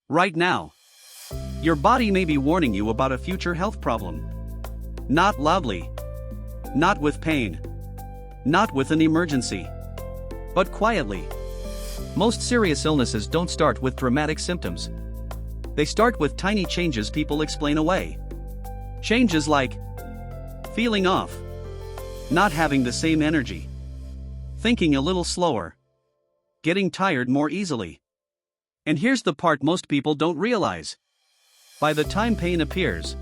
Right now, your body may be warning you about a future health problem. Not loudly. Not with pain. Not with an emergency. But quietly. Most serious illnesses don't start with dramatic symptoms. They start with tiny changes people explain away. Changes like feeling off, not having the same energy, thinking a little slower, getting tired more easily. And here's the part most people don't realize. By the time pain appears,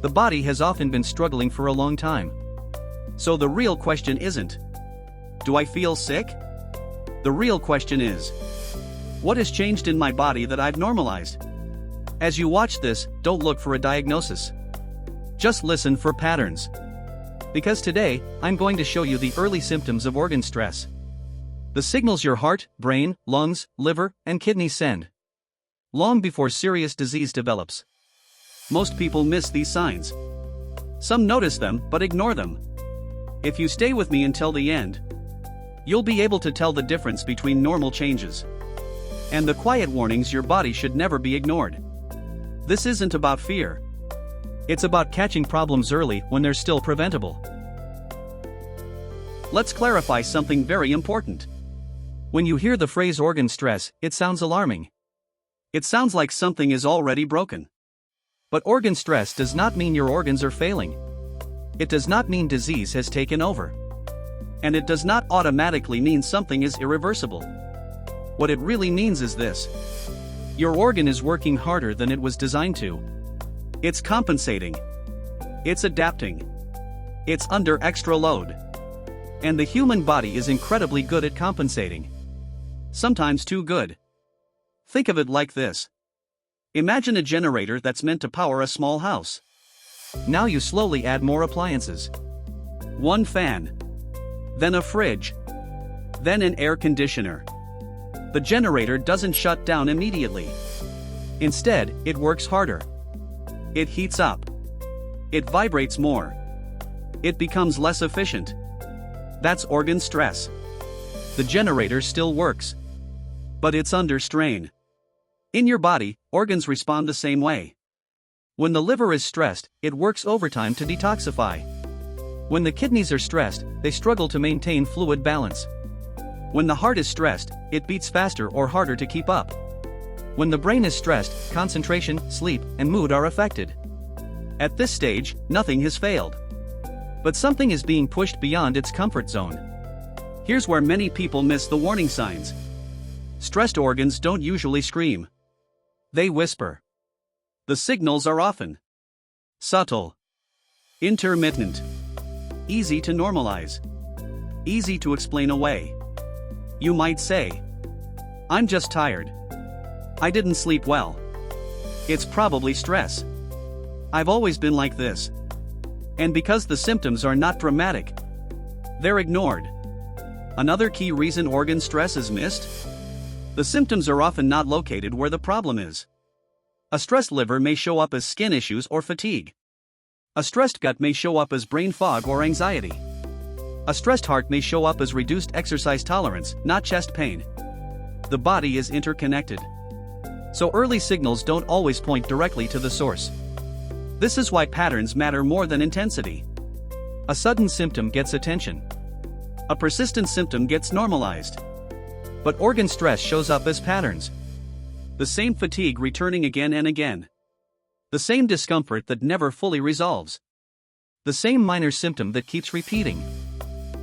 the body has often been struggling for a long time. So the real question isn't, do I feel sick? The real question is, what has changed in my body that I've normalized? As you watch this, don't look for a diagnosis. Just listen for patterns. Because today, I'm going to show you the early symptoms of organ stress. The signals your heart, brain, lungs, liver, and kidneys send. Long before serious disease develops. Most people miss these signs. Some notice them but ignore them. If you stay with me until the end, you'll be able to tell the difference between normal changes and the quiet warnings your body should never be ignored. This isn't about fear. It's about catching problems early when they're still preventable. Let's clarify something very important. When you hear the phrase organ stress, it sounds alarming. It sounds like something is already broken. But organ stress does not mean your organs are failing. It does not mean disease has taken over. And it does not automatically mean something is irreversible. What it really means is this. Your organ is working harder than it was designed to. It's compensating. It's adapting. It's under extra load. And the human body is incredibly good at compensating. Sometimes too good. Think of it like this. Imagine a generator that's meant to power a small house. Now you slowly add more appliances. One fan. Then a fridge. Then an air conditioner. The generator doesn't shut down immediately. Instead, it works harder. It heats up. It vibrates more. It becomes less efficient. That's organ stress. The generator still works. But it's under strain. In your body, organs respond the same way. When the liver is stressed, it works overtime to detoxify. When the kidneys are stressed, they struggle to maintain fluid balance. When the heart is stressed, it beats faster or harder to keep up. When the brain is stressed, concentration, sleep, and mood are affected. At this stage, nothing has failed. But something is being pushed beyond its comfort zone. Here's where many people miss the warning signs. Stressed organs don't usually scream. They whisper. The signals are often subtle, intermittent, easy to normalize, easy to explain away. You might say, I'm just tired. I didn't sleep well. It's probably stress. I've always been like this. And because the symptoms are not dramatic, they're ignored. Another key reason organ stress is missed? The symptoms are often not located where the problem is. A stressed liver may show up as skin issues or fatigue. A stressed gut may show up as brain fog or anxiety. A stressed heart may show up as reduced exercise tolerance, not chest pain. The body is interconnected. So early signals don't always point directly to the source. This is why patterns matter more than intensity. A sudden symptom gets attention. A persistent symptom gets normalized. But organ stress shows up as patterns. The same fatigue returning again and again. The same discomfort that never fully resolves. The same minor symptom that keeps repeating.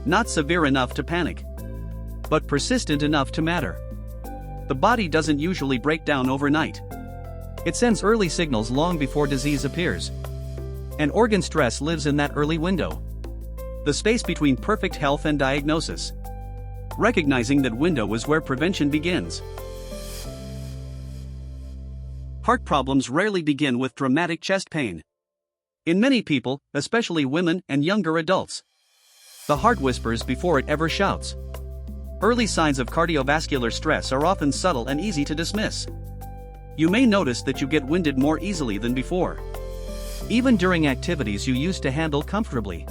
Not severe enough to panic, but persistent enough to matter. The body doesn't usually break down overnight. It sends early signals long before disease appears. And organ stress lives in that early window. The space between perfect health and diagnosis. Recognizing that window is where prevention begins. Heart problems rarely begin with dramatic chest pain. In many people, especially women and younger adults, the heart whispers before it ever shouts. Early signs of cardiovascular stress are often subtle and easy to dismiss. You may notice that you get winded more easily than before, even during activities you used to handle comfortably.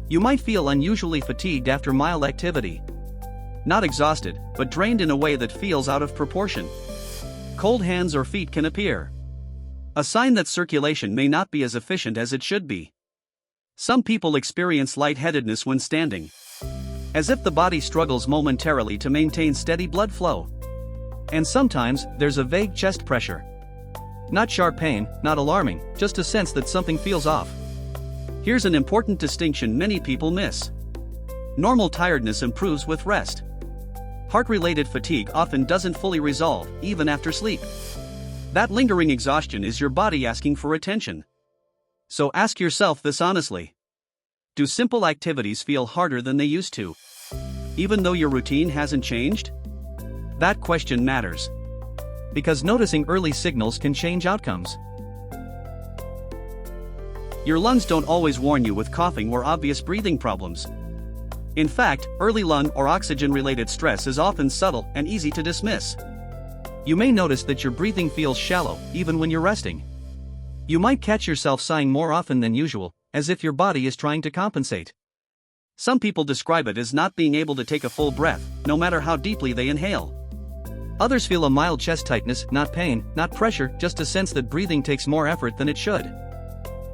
You might feel unusually fatigued after mild activity. Not exhausted, but drained in a way that feels out of proportion. Cold hands or feet can appear. A sign that circulation may not be as efficient as it should be. Some people experience lightheadedness when standing, as if the body struggles momentarily to maintain steady blood flow. And sometimes, there's a vague chest pressure. Not sharp pain, not alarming, just a sense that something feels off. Here's an important distinction many people miss. Normal tiredness improves with rest. Heart-related fatigue often doesn't fully resolve, even after sleep. That lingering exhaustion is your body asking for attention. So ask yourself this honestly. Do simple activities feel harder than they used to, even though your routine hasn't changed? That question matters, because noticing early signals can change outcomes. Your lungs don't always warn you with coughing or obvious breathing problems. In fact, early lung or oxygen-related stress is often subtle and easy to dismiss. You may notice that your breathing feels shallow, even when you're resting. You might catch yourself sighing more often than usual, as if your body is trying to compensate. Some people describe it as not being able to take a full breath, no matter how deeply they inhale. Others feel a mild chest tightness, not pain, not pressure, just a sense that breathing takes more effort than it should.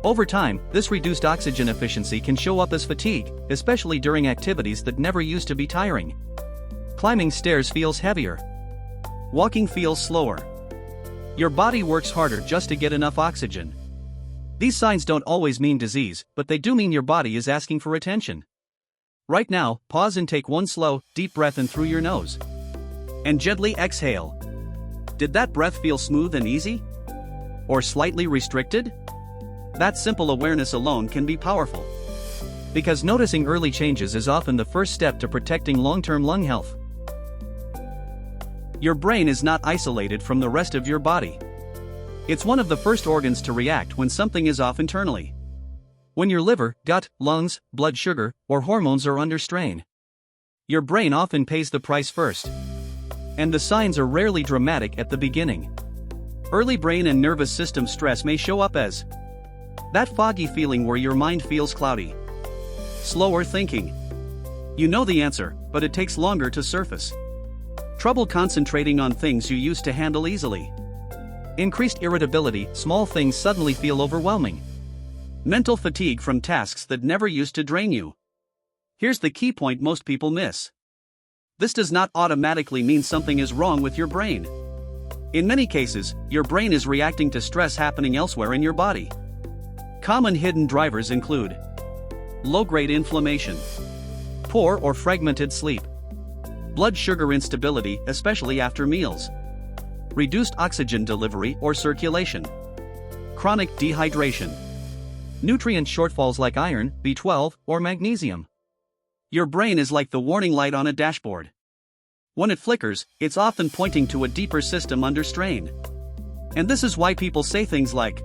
Over time, this reduced oxygen efficiency can show up as fatigue, especially during activities that never used to be tiring. Climbing stairs feels heavier. Walking feels slower. Your body works harder just to get enough oxygen. These signs don't always mean disease, but they do mean your body is asking for attention. Right now, pause and take one slow, deep breath in through your nose. And gently exhale. Did that breath feel smooth and easy? Or slightly restricted? That simple awareness alone can be powerful. Because noticing early changes is often the first step to protecting long-term lung health. Your brain is not isolated from the rest of your body. It's one of the first organs to react when something is off internally. When your liver, gut, lungs, blood sugar, or hormones are under strain, your brain often pays the price first. And the signs are rarely dramatic at the beginning. Early brain and nervous system stress may show up as that foggy feeling where your mind feels cloudy. Slower thinking. You know the answer, but it takes longer to surface. Trouble concentrating on things you used to handle easily. Increased irritability, small things suddenly feel overwhelming. Mental fatigue from tasks that never used to drain you. Here's the key point most people miss. This does not automatically mean something is wrong with your brain. In many cases, your brain is reacting to stress happening elsewhere in your body. Common hidden drivers include low-grade inflammation, poor or fragmented sleep, blood sugar instability, especially after meals, reduced oxygen delivery or circulation, chronic dehydration, nutrient shortfalls like iron, B12, or magnesium. Your brain is like the warning light on a dashboard. When it flickers, it's often pointing to a deeper system under strain. And this is why people say things like,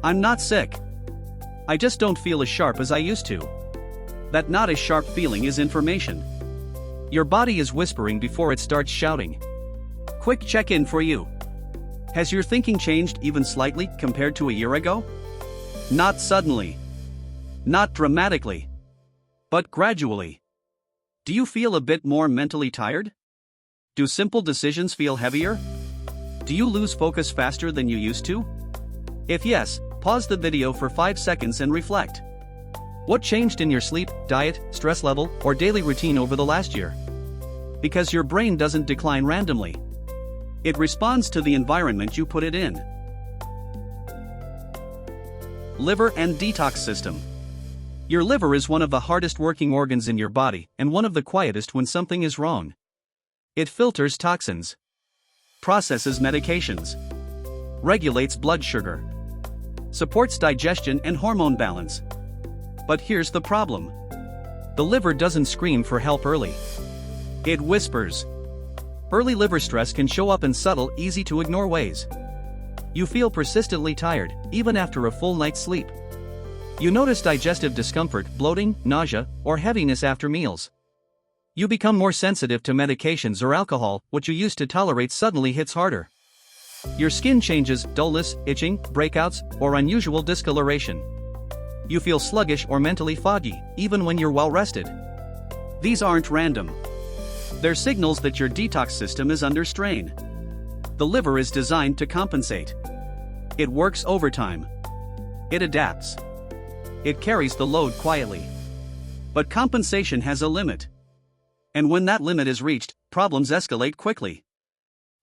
"I'm not sick. I just don't feel as sharp as I used to." That not as sharp feeling is information. Your body is whispering before it starts shouting. Quick check-in for you. Has your thinking changed even slightly compared to a year ago? Not suddenly. Not dramatically. But gradually. Do you feel a bit more mentally tired? Do simple decisions feel heavier? Do you lose focus faster than you used to? If yes, pause the video for 5 seconds and reflect. What changed in your sleep, diet, stress level, or daily routine over the last year? Because your brain doesn't decline randomly. It responds to the environment you put it in. Liver and detox system. Your liver is one of the hardest working organs in your body and one of the quietest when something is wrong. It filters toxins, processes medications, regulates blood sugar, supports digestion and hormone balance. But here's the problem. The liver doesn't scream for help early. It whispers. Early liver stress can show up in subtle, easy-to-ignore ways. You feel persistently tired, even after a full night's sleep. You notice digestive discomfort, bloating, nausea, or heaviness after meals. You become more sensitive to medications or alcohol. What you used to tolerate suddenly hits harder. Your skin changes, dullness, itching, breakouts, or unusual discoloration. You feel sluggish or mentally foggy, even when you're well rested. These aren't random. They're signals that your detox system is under strain. The liver is designed to compensate. It works overtime. It adapts. It carries the load quietly. But compensation has a limit. And when that limit is reached, problems escalate quickly.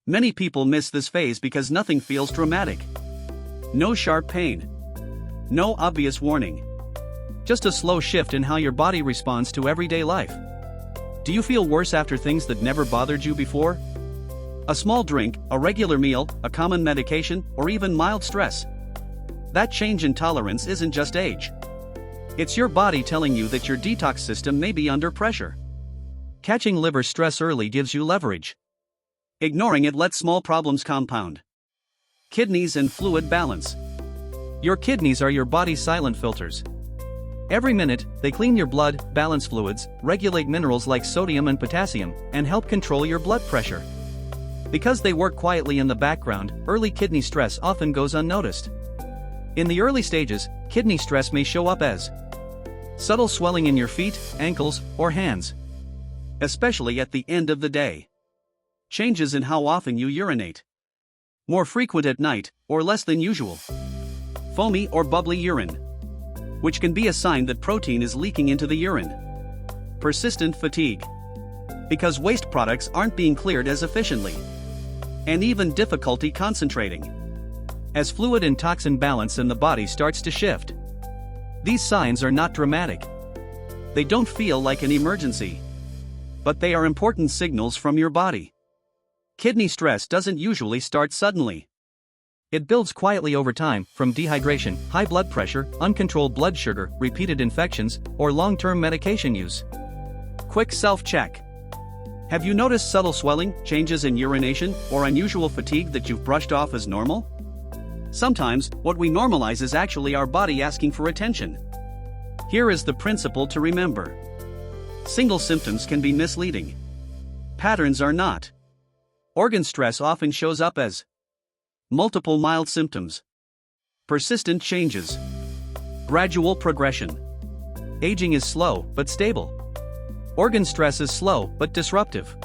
Many people miss this phase because nothing feels dramatic. No sharp pain. No obvious warning. Just a slow shift in how your body responds to everyday life. Do you feel worse after things that never bothered you before? A small drink, a regular meal, a common medication, or even mild stress. That change in tolerance isn't just age. It's your body telling you that your detox system may be under pressure. Catching liver stress early gives you leverage. Ignoring it lets small problems compound. Kidneys and fluid balance. Your kidneys are your body's silent filters. Every minute, they clean your blood, balance fluids, regulate minerals like sodium and potassium, and help control your blood pressure. Because they work quietly in the background, early kidney stress often goes unnoticed. In the early stages, kidney stress may show up as subtle swelling in your feet, ankles, or hands. Especially at the end of the day. Changes in how often you urinate. More frequent at night, or less than usual. Foamy or bubbly urine. Which can be a sign that protein is leaking into the urine. Persistent fatigue. Because waste products aren't being cleared as efficiently. And even difficulty concentrating. As fluid and toxin balance in the body starts to shift. These signs are not dramatic. They don't feel like an emergency. But they are important signals from your body. Kidney stress doesn't usually start suddenly. It builds quietly over time, from dehydration, high blood pressure, uncontrolled blood sugar, repeated infections, or long-term medication use. Quick self-check. Have you noticed subtle swelling, changes in urination, or unusual fatigue that you've brushed off as normal? Sometimes, what we normalize is actually our body asking for attention. Here is the principle to remember. Single symptoms can be misleading. Patterns are not. Organ stress often shows up as multiple mild symptoms. Persistent changes. Gradual progression. Aging is slow but stable. Organ stress is slow but disruptive.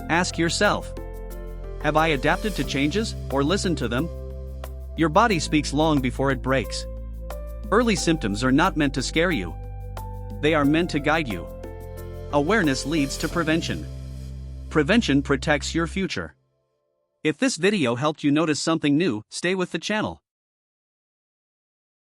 Ask yourself, have I adapted to changes or listened to them? Your body speaks long before it breaks. Early symptoms are not meant to scare you. They are meant to guide you. Awareness leads to prevention. Prevention protects your future. If this video helped you notice something new, stay with the channel.